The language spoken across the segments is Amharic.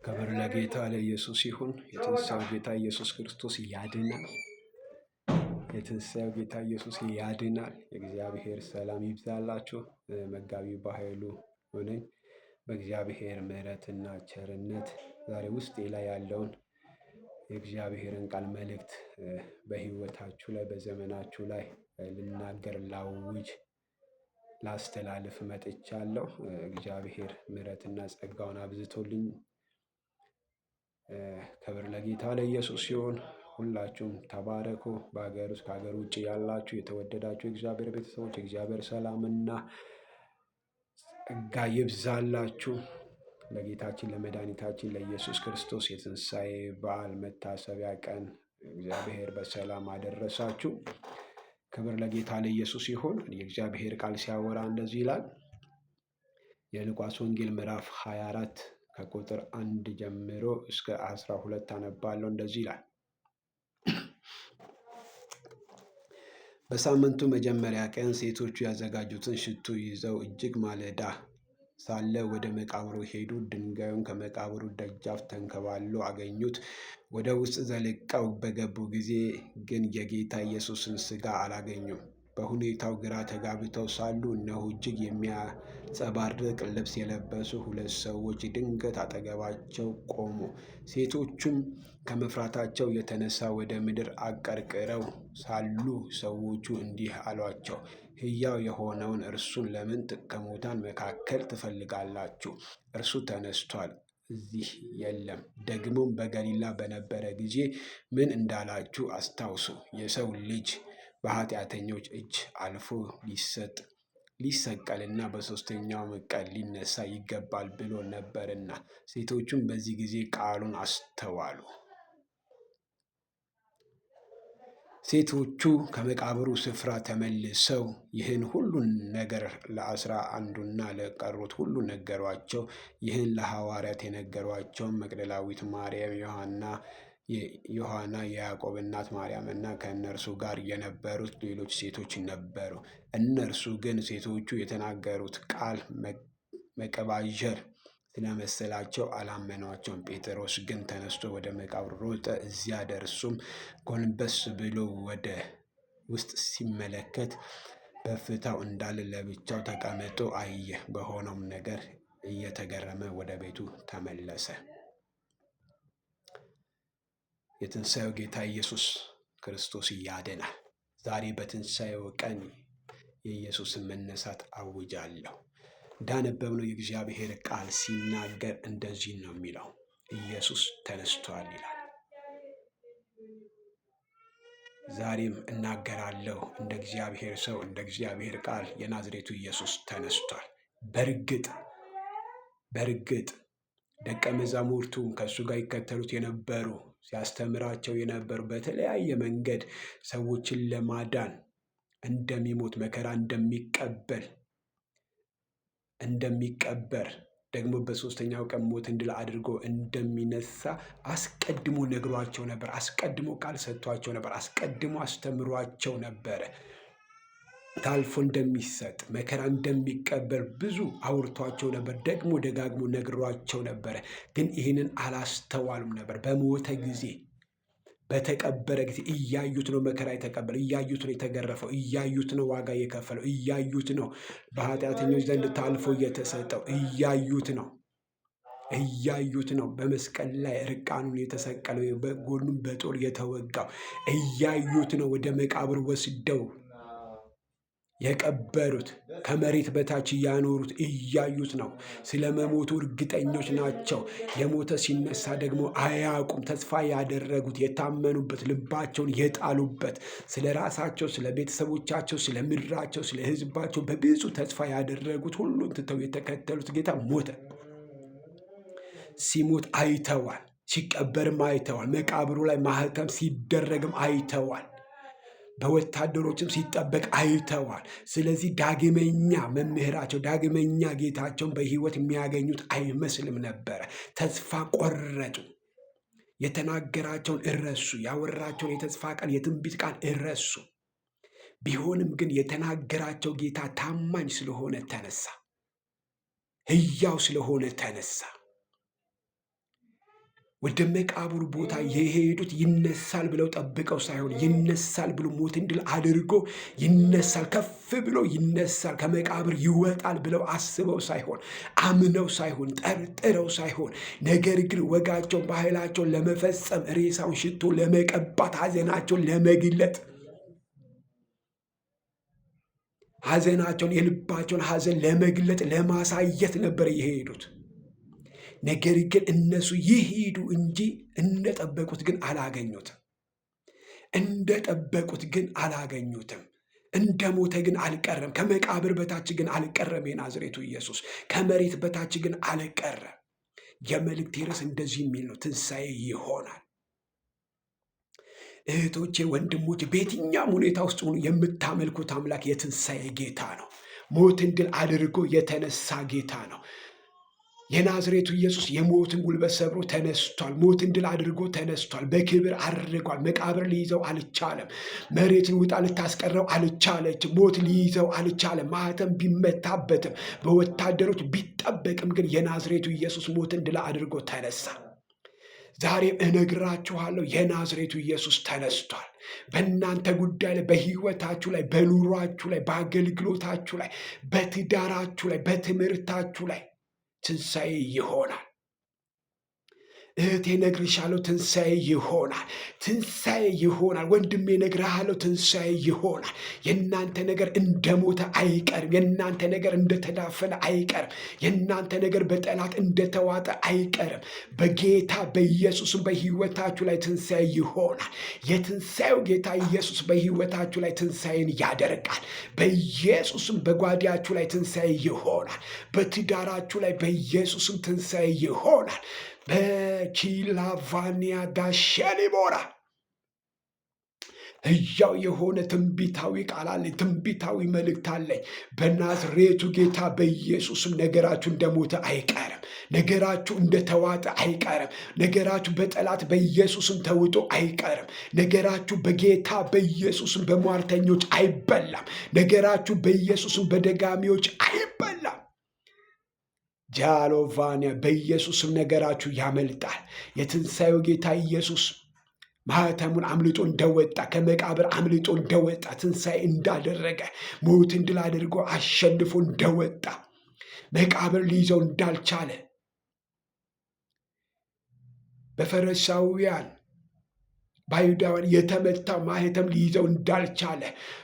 ክብር ለጌታ ለኢየሱስ ይሁን። የትንሣኤው ጌታ ኢየሱስ ክርስቶስ ያድናል። የትንሣኤው ጌታ ኢየሱስ ያድናል። የእግዚአብሔር ሰላም ይብዛላችሁ። መጋቢ በኃይሉ ሆነኝ። በእግዚአብሔር ምሕረትና ቸርነት ዛሬ ውስጤ ላይ ያለውን የእግዚአብሔርን ቃል መልእክት በሕይወታችሁ ላይ በዘመናችሁ ላይ ልናገር፣ ላውጅ፣ ላስተላልፍ መጥቻለሁ። እግዚአብሔር ምሕረትና ጸጋውን አብዝቶልኝ ክብር ለጌታ ለኢየሱስ ሲሆን ሁላችሁም ተባረኩ። በሀገር ውስጥ ከሀገር ውጭ ያላችሁ የተወደዳችሁ የእግዚአብሔር ቤተሰቦች የእግዚአብሔር ሰላምና ጸጋ ይብዛላችሁ። ለጌታችን ለመድኃኒታችን ለኢየሱስ ክርስቶስ የትንሣኤ በዓል መታሰቢያ ቀን እግዚአብሔር በሰላም አደረሳችሁ። ክብር ለጌታ ለኢየሱስ ይሁን። የእግዚአብሔር ቃል ሲያወራ እንደዚህ ይላል። የሉቃስ ወንጌል ምዕራፍ 24 ከቁጥር 1 ጀምሮ እስከ 12 አነባለሁ። እንደዚህ ይላል። በሳምንቱ መጀመሪያ ቀን ሴቶቹ ያዘጋጁትን ሽቱ ይዘው እጅግ ማለዳ ሳለ ወደ መቃብሩ ሄዱ። ድንጋዩን ከመቃብሩ ደጃፍ ተንከባሎ አገኙት። ወደ ውስጥ ዘልቀው በገቡ ጊዜ ግን የጌታ ኢየሱስን ሥጋ አላገኙም። በሁኔታው ግራ ተጋብተው ሳሉ እነሆ እጅግ የሚያንጸባርቅ ልብስ የለበሱ ሁለት ሰዎች ድንገት አጠገባቸው ቆሙ። ሴቶቹም ከመፍራታቸው የተነሳ ወደ ምድር አቀርቅረው ሳሉ ሰዎቹ እንዲህ አሏቸው፣ ሕያው የሆነውን እርሱን ለምን ከሙታን መካከል ትፈልጋላችሁ? እርሱ ተነስቷል፣ እዚህ የለም። ደግሞም በገሊላ በነበረ ጊዜ ምን እንዳላችሁ አስታውሱ። የሰው ልጅ በኃጢአተኞች እጅ አልፎ ሊሰቀልና በሦስተኛው ቀን ሊነሳ ይገባል ብሎ ነበርና። ሴቶቹም በዚህ ጊዜ ቃሉን አስተዋሉ። ሴቶቹ ከመቃብሩ ስፍራ ተመልሰው ይህን ሁሉን ነገር ለአስራ አንዱና ለቀሩት ሁሉ ነገሯቸው። ይህን ለሐዋርያት የነገሯቸውን መግደላዊት ማርያም፣ ዮሐና፣ የያዕቆብ እናት ማርያም እና ከእነርሱ ጋር የነበሩት ሌሎች ሴቶች ነበሩ። እነርሱ ግን ሴቶቹ የተናገሩት ቃል መቀባዠር ስለመሰላቸው አላመኗቸውም። ጴጥሮስ ግን ተነስቶ ወደ መቃብሩ ሮጠ። እዚያ ደርሶም ጎንበስ ብሎ ወደ ውስጥ ሲመለከት በፍታው እንዳለ ለብቻው ተቀምጦ አየ። በሆነውም ነገር እየተገረመ ወደ ቤቱ ተመለሰ። የትንሣኤው ጌታ ኢየሱስ ክርስቶስ ያድናል። ዛሬ በትንሣኤው ቀን የኢየሱስን መነሳት አውጃለሁ። እንዳነበብነው የእግዚአብሔር ቃል ሲናገር እንደዚህ ነው የሚለው፣ ኢየሱስ ተነስቷል ይላል። ዛሬም እናገራለሁ እንደ እግዚአብሔር ሰው እንደ እግዚአብሔር ቃል የናዝሬቱ ኢየሱስ ተነስቷል። በእርግጥ ደቀ መዛሙርቱም ከእሱ ጋር ይከተሉት የነበሩ ሲያስተምራቸው የነበሩ በተለያየ መንገድ ሰዎችን ለማዳን እንደሚሞት መከራ እንደሚቀበር ደግሞ በሦስተኛው ቀን ሞትን ድል አድርጎ እንደሚነሳ አስቀድሞ ነግሯቸው ነበር። አስቀድሞ ቃል ሰጥቷቸው ነበር። አስቀድሞ አስተምሯቸው ነበረ። ታልፎ እንደሚሰጥ መከራ እንደሚቀበል ብዙ አውርቷቸው ነበር። ደግሞ ደጋግሞ ነግሯቸው ነበረ። ግን ይህንን አላስተዋሉም ነበር። በሞተ ጊዜ በተቀበረ ጊዜ እያዩት ነው መከራ የተቀበለው፣ እያዩት ነው የተገረፈው፣ እያዩት ነው ዋጋ የከፈለው፣ እያዩት ነው በኃጢአተኞች ዘንድ ታልፎ የተሰጠው፣ እያዩት ነው በመስቀል ላይ እርቃኑን የተሰቀለው፣ በጎኑን በጦር የተወጋው፣ እያዩት ነው ወደ መቃብር ወስደው የቀበሩት፣ ከመሬት በታች እያኖሩት እያዩት ነው። ስለ መሞቱ እርግጠኞች ናቸው። የሞተ ሲነሳ ደግሞ አያውቁም። ተስፋ ያደረጉት የታመኑበት፣ ልባቸውን የጣሉበት፣ ስለ ራሳቸው፣ ስለ ቤተሰቦቻቸው፣ ስለ ምድራቸው፣ ስለ ሕዝባቸው በብዙ ተስፋ ያደረጉት ሁሉን ትተው የተከተሉት ጌታ ሞተ። ሲሞት አይተዋል። ሲቀበርም አይተዋል። መቃብሩ ላይ ማህተም ሲደረግም አይተዋል። በወታደሮችም ሲጠበቅ አይተዋል። ስለዚህ ዳግመኛ መምህራቸው ዳግመኛ ጌታቸውን በሕይወት የሚያገኙት አይመስልም ነበረ። ተስፋ ቆረጡ። የተናገራቸውን እረሱ። ያወራቸውን የተስፋ ቃል የትንቢት ቃል እረሱ። ቢሆንም ግን የተናገራቸው ጌታ ታማኝ ስለሆነ ተነሳ። ሕያው ስለሆነ ተነሳ። ወደ መቃብሩ ቦታ የሄዱት ይነሳል ብለው ጠብቀው ሳይሆን ይነሳል ብሎ ሞትን ድል አድርጎ ይነሳል፣ ከፍ ብሎ ይነሳል፣ ከመቃብር ይወጣል ብለው አስበው ሳይሆን አምነው ሳይሆን ጠርጥረው ሳይሆን፣ ነገር ግን ወጋቸውን ባህላቸውን ለመፈጸም ሬሳውን ሽቶ ለመቀባት ሐዘናቸውን ለመግለጥ ሐዘናቸውን የልባቸውን ሐዘን ለመግለጥ ለማሳየት ነበር የሄዱት። ነገር ግን እነሱ ይሄዱ እንጂ እንደጠበቁት ግን አላገኙትም። እንደጠበቁት ግን አላገኙትም። እንደ ሞተ ግን አልቀረም። ከመቃብር በታች ግን አልቀረም። የናዝሬቱ ኢየሱስ ከመሬት በታች ግን አልቀረም። የመልእክቴ ርዕስ እንደዚህ የሚል ነው፣ ትንሣኤ ይሆናል። እህቶቼ፣ ወንድሞቼ፣ በየትኛውም ሁኔታ ውስጥ ሆኑ የምታመልኩት አምላክ የትንሣኤ ጌታ ነው። ሞትን ድል አድርጎ የተነሳ ጌታ ነው። የናዝሬቱ ኢየሱስ የሞትን ጉልበት ሰብሮ ተነስቷል። ሞትን ድል አድርጎ ተነስቷል። በክብር አድርጓል። መቃብር ሊይዘው አልቻለም። መሬትን ውጣ ልታስቀረው አልቻለች። ሞት ሊይዘው አልቻለም። ማኅተም ቢመታበትም በወታደሮች ቢጠበቅም ግን የናዝሬቱ ኢየሱስ ሞትን ድል አድርጎ ተነሳ። ዛሬም እነግራችኋለሁ የናዝሬቱ ኢየሱስ ተነስቷል። በእናንተ ጉዳይ ላይ፣ በሕይወታችሁ ላይ፣ በኑሯችሁ ላይ፣ በአገልግሎታችሁ ላይ፣ በትዳራችሁ ላይ፣ በትምህርታችሁ ላይ ትንሣኤ ይሆናል። እህቴ እነግርሻለሁ፣ ትንሣኤ ይሆናል። ትንሣኤ ይሆናል። ወንድሜ እነግርሃለሁ፣ ትንሣኤ ይሆናል። የእናንተ ነገር እንደሞተ አይቀርም። የእናንተ ነገር እንደተዳፈነ አይቀርም። የእናንተ ነገር በጠላት እንደተዋጠ አይቀርም። በጌታ በኢየሱስም በሕይወታችሁ ላይ ትንሣኤ ይሆናል። የትንሣኤው ጌታ ኢየሱስ በሕይወታችሁ ላይ ትንሣኤን ያደርጋል። በኢየሱስም በጓዳችሁ ላይ ትንሣኤ ይሆናል። በትዳራችሁ ላይ በኢየሱስም ትንሣኤ ይሆናል። በኪላቫኒያ ዳሸሊቦራ ሕያው የሆነ ትንቢታዊ ቃል አለኝ። ትንቢታዊ መልእክት አለኝ። በናዝሬቱ ጌታ በኢየሱስም ነገራችሁ እንደሞተ አይቀርም። ነገራችሁ እንደተዋጠ አይቀርም። ነገራችሁ በጠላት በኢየሱስም ተውጦ አይቀርም። ነገራችሁ በጌታ በኢየሱስም በሟርተኞች አይበላም። ነገራችሁ በኢየሱስም በደጋሚዎች አይበላም። ጃሎቫኒያ በኢየሱስም ነገራችሁ ያመልጣል። የትንሣኤው ጌታ ኢየሱስ ማኅተሙን አምልጦ እንደወጣ፣ ከመቃብር አምልጦ እንደወጣ፣ ትንሣኤ እንዳደረገ፣ ሞትን ድል አድርጎ አሸንፎ እንደወጣ፣ መቃብር ሊይዘው እንዳልቻለ፣ በፈሪሳውያን በአይሁዳውያን የተመታ ማኅተም ሊይዘው እንዳልቻለ፣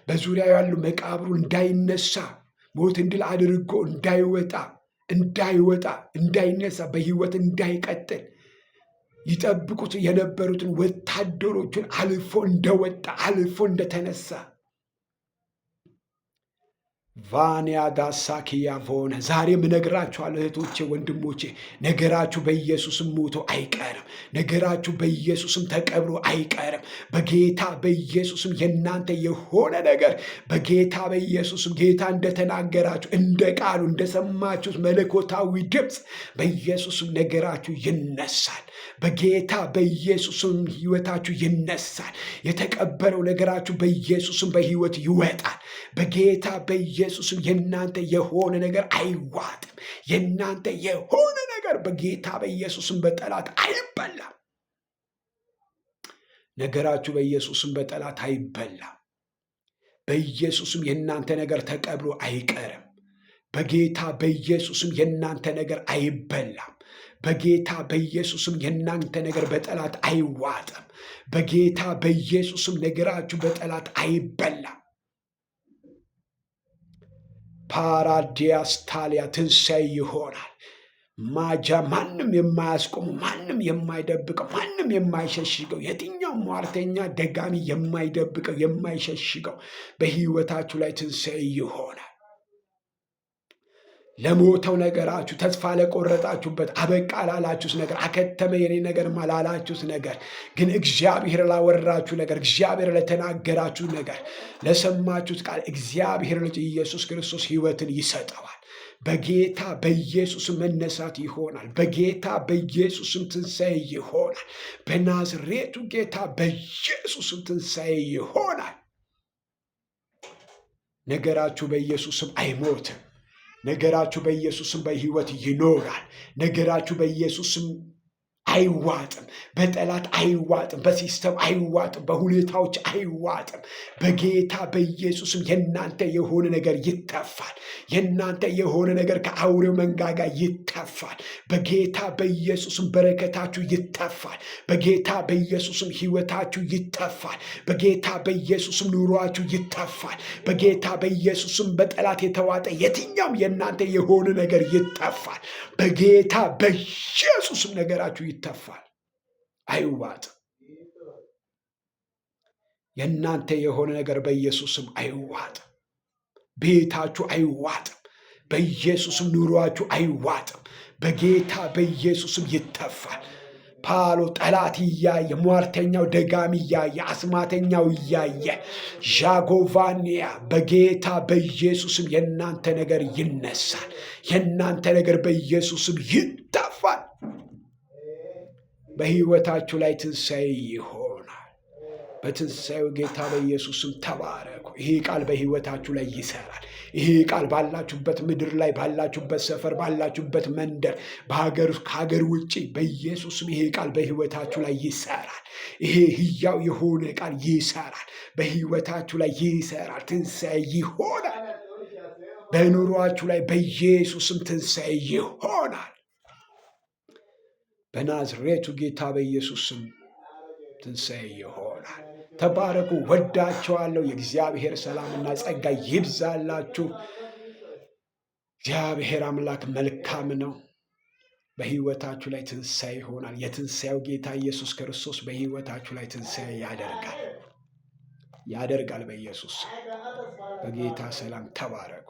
በዙሪያው ያሉ መቃብሩ እንዳይነሳ፣ ሞትን ድል አድርጎ እንዳይነሳ፣ በሕይወት እንዳይቀጥል ይጠብቁት የነበሩትን ወታደሮቹን አልፎ እንደወጣ፣ አልፎ እንደተነሳ ቫንያ ዳሳኪያ ሆነ። ዛሬም እነግራችኋለሁ እህቶቼ፣ ወንድሞቼ፣ ነገራችሁ በኢየሱስም ሞቶ አይቀርም። ነገራችሁ በኢየሱስም ተቀብሮ አይቀርም። በጌታ በኢየሱስም የእናንተ የሆነ ነገር በጌታ በኢየሱስም ጌታ እንደተናገራችሁ እንደ ቃሉ እንደሰማችሁት መለኮታዊ ድምፅ በኢየሱስም ነገራችሁ ይነሳል። በጌታ በኢየሱስም ሕይወታችሁ ይነሳል። የተቀበረው ነገራችሁ በኢየሱስም በሕይወት ይወጣል። በጌታ በኢየሱስም የእናንተ የሆነ ነገር አይዋጥም። የእናንተ የሆነ ነገር በጌታ በኢየሱስም በጠላት አይበላም። ነገራችሁ በኢየሱስም በጠላት አይበላም። በኢየሱስም የእናንተ ነገር ተቀብሮ አይቀርም። በጌታ በኢየሱስም የእናንተ ነገር አይበላም። በጌታ በኢየሱስም የእናንተ ነገር በጠላት አይዋጥም። በጌታ በኢየሱስም ነገራችሁ በጠላት አይበላም። ፓራዲያስታሊያ ትንሣኤ ይሆናል። ማጃ ማንም የማያስቆሙ፣ ማንም የማይደብቀው፣ ማንም የማይሸሽገው፣ የትኛው ሟርተኛ ደጋሚ የማይደብቀው የማይሸሽገው በሕይወታችሁ ላይ ትንሣኤ ይሆናል። ለሞተው ነገራችሁ፣ ተስፋ ለቆረጣችሁበት፣ አበቃ ላላችሁት ነገር፣ አከተመ የኔ ነገር ላላችሁት ነገር፣ ግን እግዚአብሔር ላወራችሁ ነገር፣ እግዚአብሔር ለተናገራችሁ ነገር፣ ለሰማችሁት ቃል እግዚአብሔር ልጅ ኢየሱስ ክርስቶስ ሕይወትን ይሰጠዋል። በጌታ በኢየሱስም መነሳት ይሆናል። በጌታ በኢየሱስም ትንሣኤ ይሆናል። በናዝሬቱ ጌታ በኢየሱስም ትንሣኤ ይሆናል። ነገራችሁ በኢየሱስም አይሞትም። ነገራችሁ በኢየሱስም በሕይወት ይኖራል። ነገራችሁ በኢየሱስም አይዋጥም። በጠላት አይዋጥም። በሲስተም አይዋጥም። በሁኔታዎች አይዋጥም። በጌታ በኢየሱስም የእናንተ የሆነ ነገር ይተፋል። የእናንተ የሆነ ነገር ከአውሬው መንጋጋ ይተፋል። በጌታ በኢየሱስም በረከታችሁ ይተፋል። በጌታ በኢየሱስም ሕይወታችሁ ይተፋል። በጌታ በኢየሱስም ኑሯችሁ ይተፋል። በጌታ በኢየሱስም በጠላት የተዋጠ የትኛውም የእናንተ የሆነ ነገር ይተፋል። በጌታ በኢየሱስም ነገራችሁ ይተፋል። አይዋጥም። የእናንተ የሆነ ነገር በኢየሱስም አይዋጥም። ቤታችሁ አይዋጥም። በኢየሱስም ኑሯችሁ አይዋጥም። በጌታ በኢየሱስም ይተፋል። ፓሎ ጠላት እያየ ሟርተኛው ደጋሚ እያየ አስማተኛው እያየ ዣጎቫኒያ በጌታ በኢየሱስም የእናንተ ነገር ይነሳል። የእናንተ ነገር በኢየሱስም ይተፋል። በሕይወታችሁ ላይ ትንሣኤ ይሆናል። በትንሣኤው ጌታ በኢየሱስም ተባረኩ። ይሄ ቃል በሕይወታችሁ ላይ ይሰራል። ይሄ ቃል ባላችሁበት ምድር ላይ ባላችሁበት ሰፈር ባላችሁበት መንደር ከሀገር ውጭ በኢየሱስም ይሄ ቃል በሕይወታችሁ ላይ ይሰራል። ይሄ ሕያው የሆነ ቃል ይሰራል። በሕይወታችሁ ላይ ይሰራል። ትንሣኤ ይሆናል። በኑሯችሁ ላይ በኢየሱስም ትንሣኤ ይሆናል። በናዝሬቱ ጌታ በኢየሱስም ትንሣኤ ይሆናል። ተባረኩ። ወዳቸዋለሁ። የእግዚአብሔር ሰላምና ጸጋ ይብዛላችሁ። እግዚአብሔር አምላክ መልካም ነው። በሕይወታችሁ ላይ ትንሣኤ ይሆናል። የትንሣኤው ጌታ ኢየሱስ ክርስቶስ በሕይወታችሁ ላይ ትንሣኤ ያደርጋል። በኢየሱስ በጌታ ሰላም ተባረኩ።